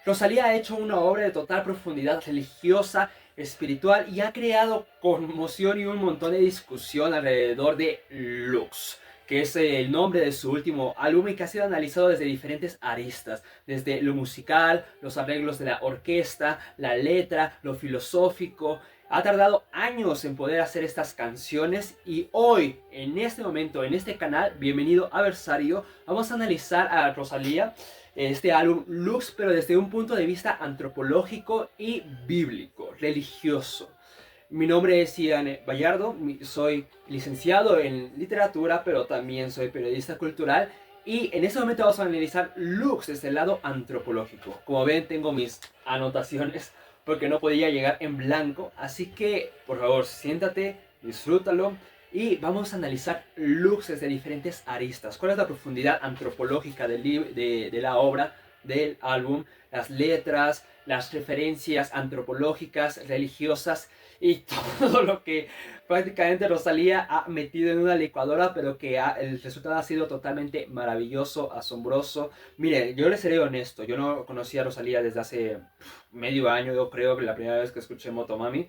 Rosalía ha hecho una obra de total profundidad religiosa, espiritual y ha creado conmoción y un montón de discusión alrededor de Lux, que es el nombre de su último álbum y que ha sido analizado desde diferentes aristas, desde lo musical, los arreglos de la orquesta, la letra, lo filosófico. Ha tardado años en poder hacer estas canciones y hoy, en este momento, en este canal, bienvenido a Versario, vamos a analizar a Rosalía, este álbum Lux, pero desde un punto de vista antropológico y bíblico, religioso. Mi nombre es Ian Vallardo, soy licenciado en literatura, pero también soy periodista cultural. Y en este momento vamos a analizar Lux desde el lado antropológico. Como ven, tengo mis anotaciones porque no podía llegar en blanco. Así que, por favor, siéntate, disfrútalo. Y vamos a analizar Lux desde diferentes aristas. ¿Cuál es la profundidad antropológica de la obra, del álbum? Las letras, las referencias antropológicas, religiosas y todo lo que prácticamente Rosalía ha metido en una licuadora, pero que el resultado ha sido totalmente maravilloso, asombroso. Mire, yo les seré honesto, yo no conocía a Rosalía desde hace medio año, yo creo que la primera vez que escuché Motomami.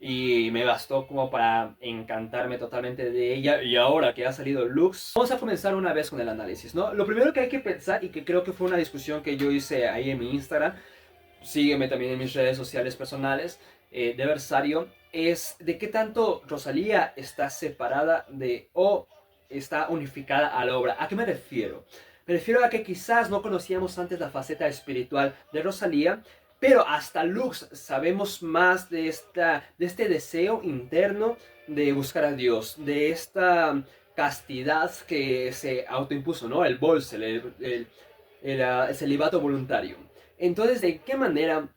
Y me bastó como para encantarme totalmente de ella. Y ahora que ha salido Lux, vamos a comenzar una vez con el análisis, ¿no? Lo primero que hay que pensar, y que creo que fue una discusión que yo hice ahí en mi Instagram, sígueme también en mis redes sociales personales, de Versario, es de qué tanto Rosalía está separada de o está unificada a la obra. ¿A qué me refiero? Me refiero a que quizás no conocíamos antes la faceta espiritual de Rosalía, pero hasta Lux sabemos más de este deseo interno de buscar a Dios, de esta castidad que se autoimpuso, ¿no? El bolse, el celibato voluntario. Entonces, ¿de qué manera?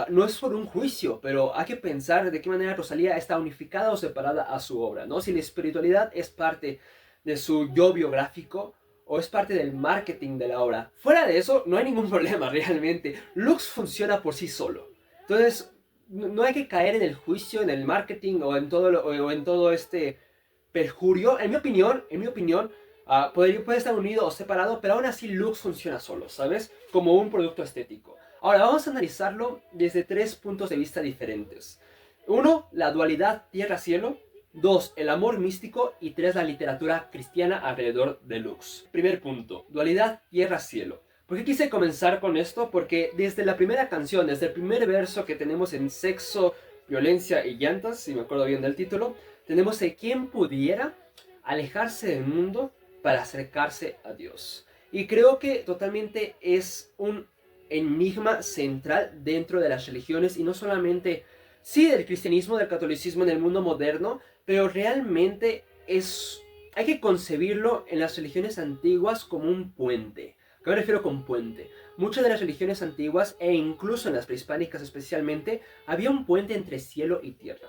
No es por un juicio, pero hay que pensar de qué manera Rosalía está unificada o separada a su obra, ¿no? Si la espiritualidad es parte de su yo biográfico o es parte del marketing de la obra. Fuera de eso, no hay ningún problema realmente. Lux funciona por sí solo. Entonces, no hay que caer en el juicio, en el marketing o en o en todo este perjurio. En mi opinión, puede estar unido o separado, pero aún así Lux funciona solo, ¿sabes? Como un producto estético. Ahora vamos a analizarlo desde tres puntos de vista diferentes. Uno, la dualidad tierra-cielo. Dos, el amor místico. Y tres, la literatura cristiana alrededor de Lux. Primer punto, dualidad tierra-cielo. ¿Por qué quise comenzar con esto? Porque desde la primera canción, desde el primer verso que tenemos en Sexo, Violencia y Llantas, si me acuerdo bien del título, tenemos de quien pudiera alejarse del mundo para acercarse a Dios. Y creo que totalmente es un enigma central dentro de las religiones y no solamente, sí, del cristianismo, del catolicismo en el mundo moderno, pero realmente hay que concebirlo en las religiones antiguas como un puente. ¿A qué me refiero con puente? Muchas de las religiones antiguas, e incluso en las prehispánicas especialmente, había un puente entre cielo y tierra.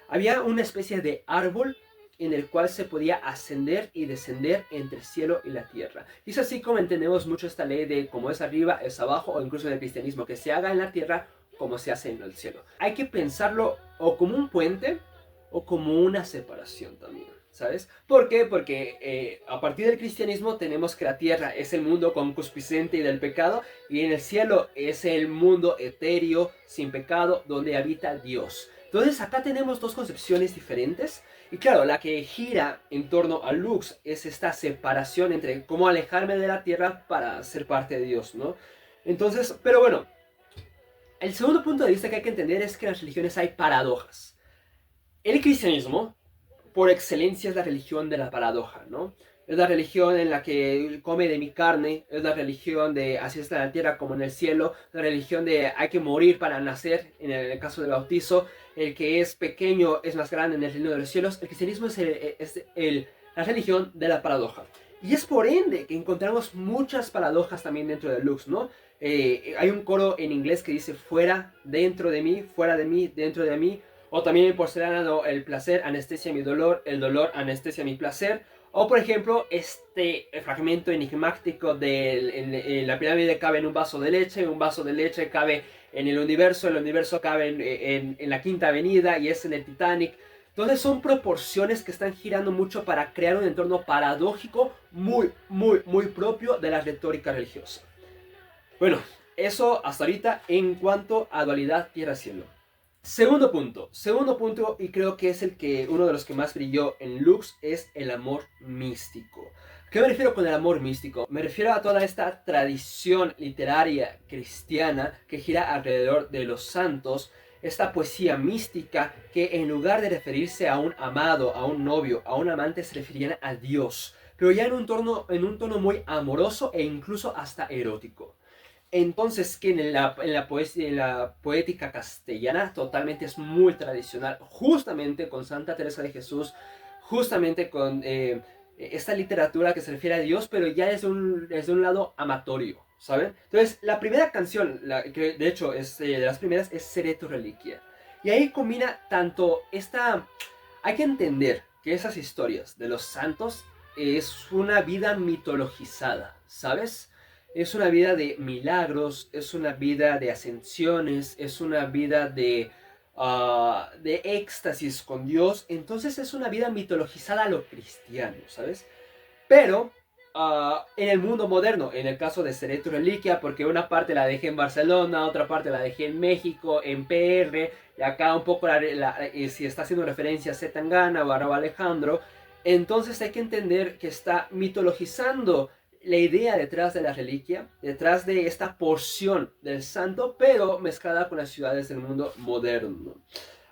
Había una especie de árbol en el cual se podía ascender y descender entre el cielo y la tierra. Y es así como entendemos mucho esta ley de como es arriba, es abajo, o incluso en el cristianismo, que se haga en la tierra como se hace en el cielo. Hay que pensarlo o como un puente o como una separación también, ¿sabes? ¿Por qué? Porque a partir del cristianismo tenemos que la tierra es el mundo concupiscente y del pecado, y en el cielo es el mundo etéreo, sin pecado, donde habita Dios. Entonces acá tenemos dos concepciones diferentes. Y claro, la que gira en torno a Lux es esta separación entre cómo alejarme de la tierra para ser parte de Dios, ¿no? Entonces, pero bueno, el segundo punto de vista que hay que entender es que en las religiones hay paradojas. El cristianismo, por excelencia, es la religión de la paradoja, ¿no? Es la religión en la que come de mi carne, es la religión de así está en la tierra como en el cielo, la religión de hay que morir para nacer, en el caso del bautizo, el que es pequeño es más grande en el reino de los cielos. El cristianismo es la religión de la paradoja. Y es por ende que encontramos muchas paradojas también dentro de Lux, ¿no? Hay un coro en inglés que dice fuera, dentro de mí, dentro de mí. O también en porcelana, el placer anestesia mi dolor, el dolor anestesia mi placer. O por ejemplo, este fragmento enigmático de la pirámide cabe en un vaso de leche cabe en el universo cabe en la quinta avenida y es en el Titanic. Entonces son proporciones que están girando mucho para crear un entorno paradójico muy propio de la retórica religiosa. Bueno, Eso hasta ahorita en cuanto a dualidad tierra-cielo. Segundo punto, y creo que es uno de los que más brilló en Lux, es el amor místico. ¿Qué me refiero con el amor místico? Me refiero a toda esta tradición literaria cristiana que gira alrededor de los santos, esta poesía mística que en lugar de referirse a un amado, a un novio, a un amante, se referían a Dios, pero ya en un tono muy amoroso e incluso hasta erótico. Entonces, que en la poética castellana totalmente es muy tradicional, justamente con Santa Teresa de Jesús, justamente con esta literatura que se refiere a Dios, pero ya desde un lado amatorio, ¿saben? Entonces, la primera canción, que de hecho es de las primeras, es Seré tu reliquia. Y ahí combina tanto esta... Hay que entender que esas historias de los santos es una vida mitologizada, ¿sabes? Es una vida de milagros, es una vida de ascensiones, es una vida de éxtasis con Dios. Entonces es una vida mitologizada a lo cristiano, ¿sabes? Pero en el mundo moderno, en el caso de Seré tu reliquia, porque una parte la dejé en Barcelona, otra parte la dejé en México, en PR, y acá un poco si está haciendo referencia a Zetangana o a Raúl Alejandro, entonces hay que entender que está mitologizando la idea detrás de la reliquia, detrás de esta porción del santo, pero mezclada con las ciudades del mundo moderno.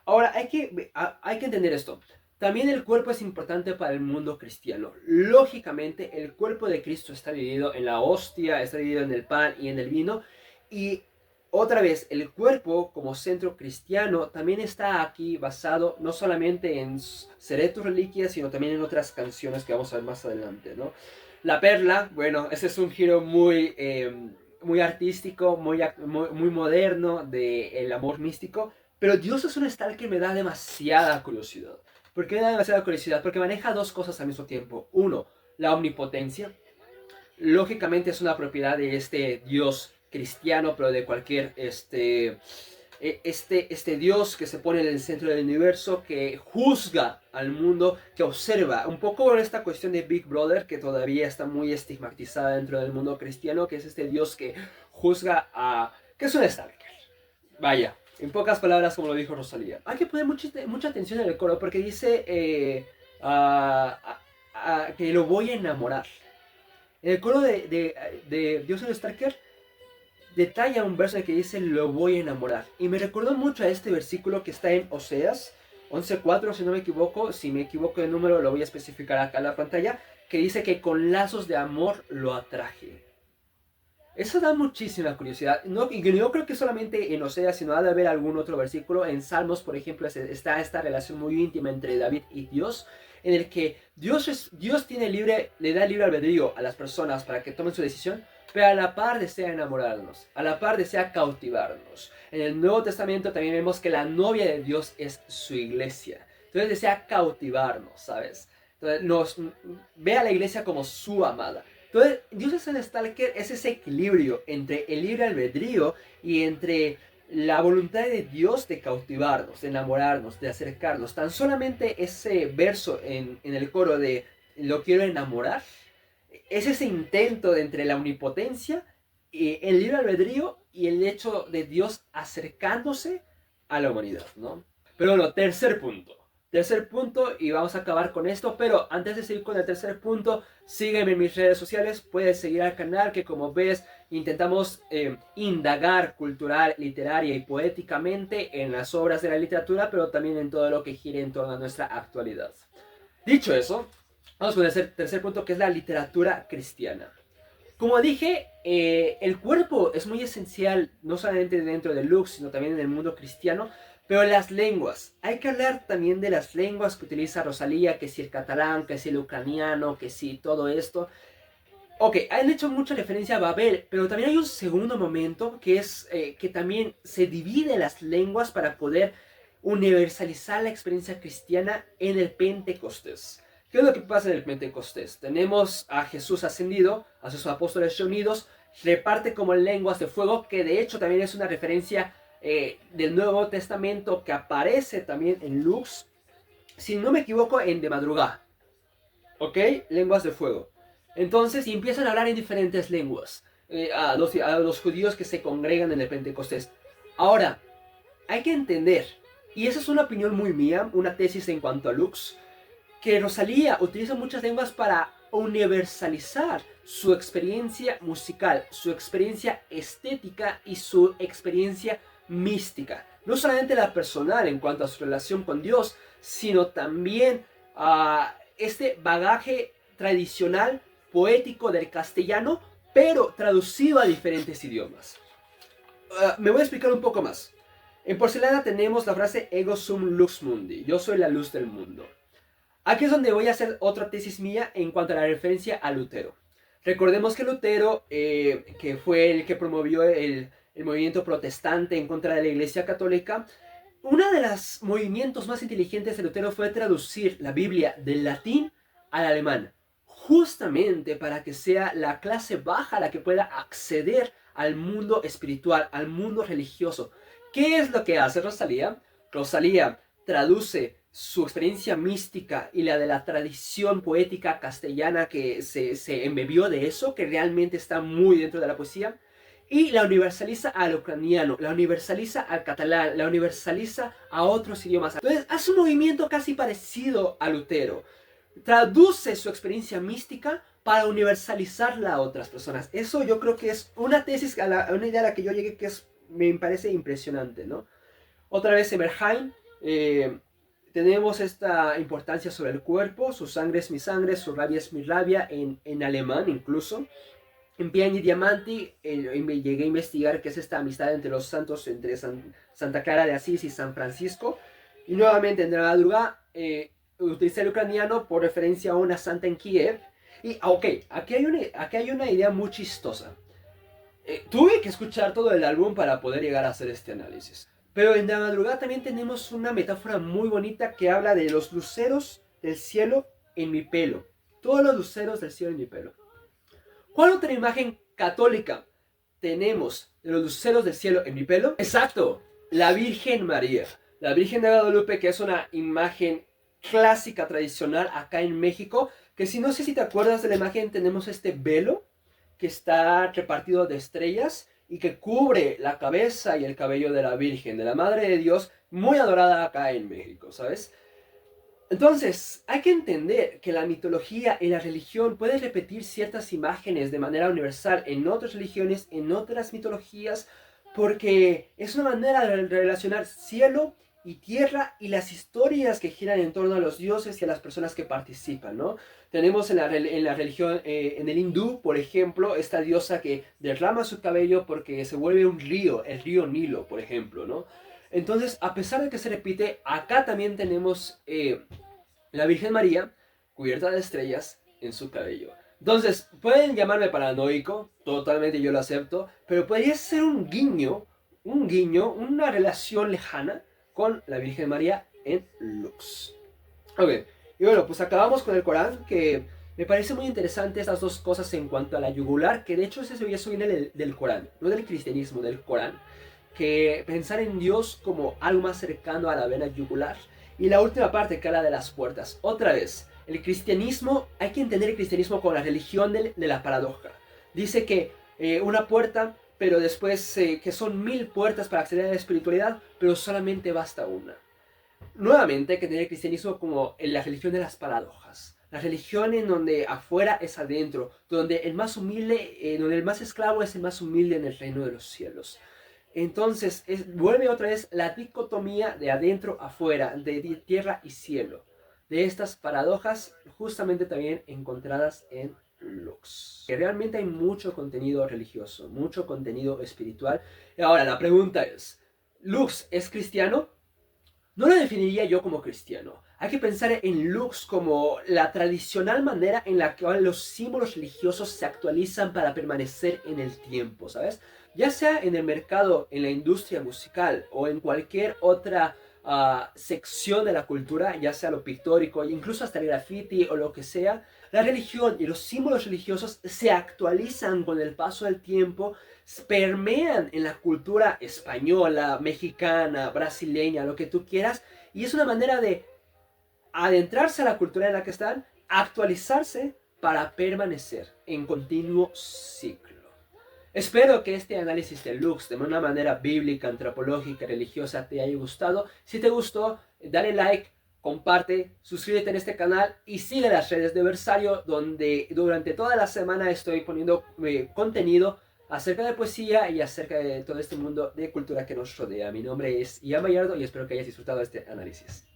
Ahora, hay que entender esto. También el cuerpo es importante para el mundo cristiano. Lógicamente, el cuerpo de Cristo está dividido en la hostia, está dividido en el pan y en el vino. Y otra vez, el cuerpo como centro cristiano también está aquí basado no solamente en Seré tu reliquia, sino también en otras canciones que vamos a ver más adelante, ¿no? La perla, bueno, ese es un giro muy artístico, muy moderno del amor místico. Pero Dios es un style que me da demasiada curiosidad. ¿Por qué me da demasiada curiosidad? Porque maneja dos cosas al mismo tiempo. Uno, la omnipotencia. Lógicamente es una propiedad de este Dios cristiano, pero de cualquier este Dios que se pone en el centro del universo, que juzga al mundo, que observa. Un poco esta cuestión de Big Brother, que todavía está muy estigmatizada dentro del mundo cristiano, que es este Dios que juzga a... que es un stalker. Vaya, en pocas palabras, como lo dijo Rosalía. Hay que poner mucha atención en el coro porque dice que lo voy a enamorar. En el coro de Dios el Stalker detalla un verso que dice lo voy a enamorar. Y me recordó mucho a este versículo que está en Oseas 11:4, si no me equivoco. Si me equivoco de número lo voy a especificar acá en la pantalla. Que dice que con lazos de amor lo atraje. Eso da muchísima curiosidad. No, y no creo que solamente en Oseas, sino ha de haber algún otro versículo. En Salmos, por ejemplo, está esta relación muy íntima entre David y Dios, en el que Dios le da libre albedrío a las personas para que tomen su decisión, pero a la par desea enamorarnos, a la par desea cautivarnos. En el Nuevo Testamento también vemos que la novia de Dios es su iglesia. Entonces desea cautivarnos, ¿sabes? Entonces ve a la iglesia como su amada. Entonces, Dios es el stalker, es ese equilibrio entre el libre albedrío y entre la voluntad de Dios de cautivarnos, de enamorarnos, de acercarnos. Tan solamente ese verso en el coro de lo quiero enamorar, es ese intento de entre la omnipotencia, y el libre albedrío y el hecho de Dios acercándose a la humanidad, ¿no? Pero bueno, tercer punto, y vamos a acabar con esto, pero antes de seguir con el tercer punto, sígueme en mis redes sociales, puedes seguir al canal que, como ves, intentamos indagar cultural, literaria y poéticamente en las obras de la literatura, pero también en todo lo que gire en torno a nuestra actualidad. Dicho eso, vamos con el tercer punto, que es la literatura cristiana. Como dije, el cuerpo es muy esencial, no solamente dentro del Lux, sino también en el mundo cristiano. Pero las lenguas, hay que hablar también de las lenguas que utiliza Rosalía, que si el catalán, que si el ucraniano, que si todo esto. Ok, han hecho mucha referencia a Babel, pero también hay un segundo momento que es que también se divide las lenguas para poder universalizar la experiencia cristiana en el Pentecostés. ¿Qué es lo que pasa en el Pentecostés? Tenemos a Jesús ascendido, a sus apóstoles reunidos, reparte como lenguas de fuego, que de hecho también es una referencia del Nuevo Testamento que aparece también en Lux, si no me equivoco, en De Madrugada. ¿Ok? Lenguas de fuego. Entonces, y empiezan a hablar en diferentes lenguas. a los judíos que se congregan en el Pentecostés. Ahora, hay que entender, y esa es una opinión muy mía, una tesis en cuanto a Lux, que Rosalía utiliza muchas lenguas para universalizar su experiencia musical, su experiencia estética y su experiencia mística. No solamente la personal en cuanto a su relación con Dios, sino también este bagaje tradicional, poético del castellano, pero traducido a diferentes idiomas. Me voy a explicar un poco más. En Porcelana tenemos la frase Ego sum lux mundi, yo soy la luz del mundo. Aquí es donde voy a hacer otra tesis mía en cuanto a la referencia a Lutero. Recordemos que Lutero, que fue el que promovió el movimiento protestante en contra de la Iglesia Católica, uno de los movimientos más inteligentes de Lutero fue traducir la Biblia del latín al alemán, justamente para que sea la clase baja la que pueda acceder al mundo espiritual, al mundo religioso. ¿Qué es lo que hace Rosalía? Rosalía traduce su experiencia mística y la de la tradición poética castellana que se embebió de eso, que realmente está muy dentro de la poesía, y la universaliza al ucraniano, la universaliza al catalán, la universaliza a otros idiomas. Entonces hace un movimiento casi parecido a Lutero. Traduce su experiencia mística para universalizarla a otras personas. Eso yo creo que es una tesis, una idea a la que yo llegué que me parece impresionante, ¿no? Otra vez Emerheim, tenemos esta importancia sobre el cuerpo, su sangre es mi sangre, su rabia es mi rabia, en alemán incluso. En Piani Diamanti llegué a investigar qué es esta amistad entre los santos, entre Santa Clara de Asís y San Francisco. Y nuevamente en la madrugada utilicé el ucraniano por referencia a una santa en Kiev. Y ok, aquí hay una idea muy chistosa. Tuve que escuchar todo el álbum para poder llegar a hacer este análisis. Pero en la madrugada también tenemos una metáfora muy bonita que habla de los luceros del cielo en mi pelo. Todos los luceros del cielo en mi pelo. ¿Cuál otra imagen católica tenemos de los luceros del cielo en mi pelo? Exacto, la Virgen María. La Virgen de Guadalupe, que es una imagen clásica, tradicional acá en México, que si no sé si te acuerdas de la imagen, tenemos este velo que está repartido de estrellas y que cubre la cabeza y el cabello de la Virgen, de la Madre de Dios, muy adorada acá en México, ¿sabes? Entonces, hay que entender que la mitología y la religión pueden repetir ciertas imágenes de manera universal en otras religiones, en otras mitologías, porque es una manera de relacionar cielo y tierra y las historias que giran en torno a los dioses y a las personas que participan, ¿no? Tenemos en la religión, en el hindú, por ejemplo, esta diosa que derrama su cabello porque se vuelve un río, el río Nilo, por ejemplo, ¿no? Entonces, a pesar de que se repite, acá también tenemos la Virgen María cubierta de estrellas en su cabello. Entonces, pueden llamarme paranoico, totalmente yo lo acepto, pero podría ser un guiño, una relación lejana con la Virgen María en Lux. Ok, y bueno, pues acabamos con el Corán, que me parece muy interesante estas dos cosas en cuanto a la yugular, que de hecho eso viene del Corán, no del cristianismo, del Corán. Que pensar en Dios como algo más cercano a la vena yugular. Y la última parte que habla de las puertas. Otra vez, el cristianismo, hay que entender el cristianismo como la religión de la paradoja. Dice que una puerta, pero después que son 1000 puertas para acceder a la espiritualidad, pero solamente basta una. Nuevamente hay que tener el cristianismo como la religión de las paradojas. La religión en donde afuera es adentro, donde el más humilde, donde el más esclavo es el más humilde en el reino de los cielos. Entonces, vuelve otra vez la dicotomía de adentro afuera, de tierra y cielo. De estas paradojas, justamente también encontradas en Lux. Que realmente hay mucho contenido religioso, mucho contenido espiritual. Y ahora, la pregunta es, ¿Lux es cristiano? No lo definiría yo como cristiano. Hay que pensar en Lux como la tradicional manera en la que los símbolos religiosos se actualizan para permanecer en el tiempo, ¿sabes? Ya sea en el mercado, en la industria musical o en cualquier otra sección de la cultura, ya sea lo pictórico, incluso hasta el graffiti o lo que sea, la religión y los símbolos religiosos se actualizan con el paso del tiempo, permean en la cultura española, mexicana, brasileña, lo que tú quieras, y es una manera de adentrarse a la cultura en la que están, actualizarse para permanecer en continuo ciclo. Espero que este análisis de Lux de una manera bíblica, antropológica, religiosa te haya gustado. Si te gustó, dale like, comparte, suscríbete en este canal y sigue las redes de Versario, donde durante toda la semana estoy poniendo contenido acerca de poesía y acerca de todo este mundo de cultura que nos rodea. Mi nombre es Ian Bayardo y espero que hayas disfrutado de este análisis.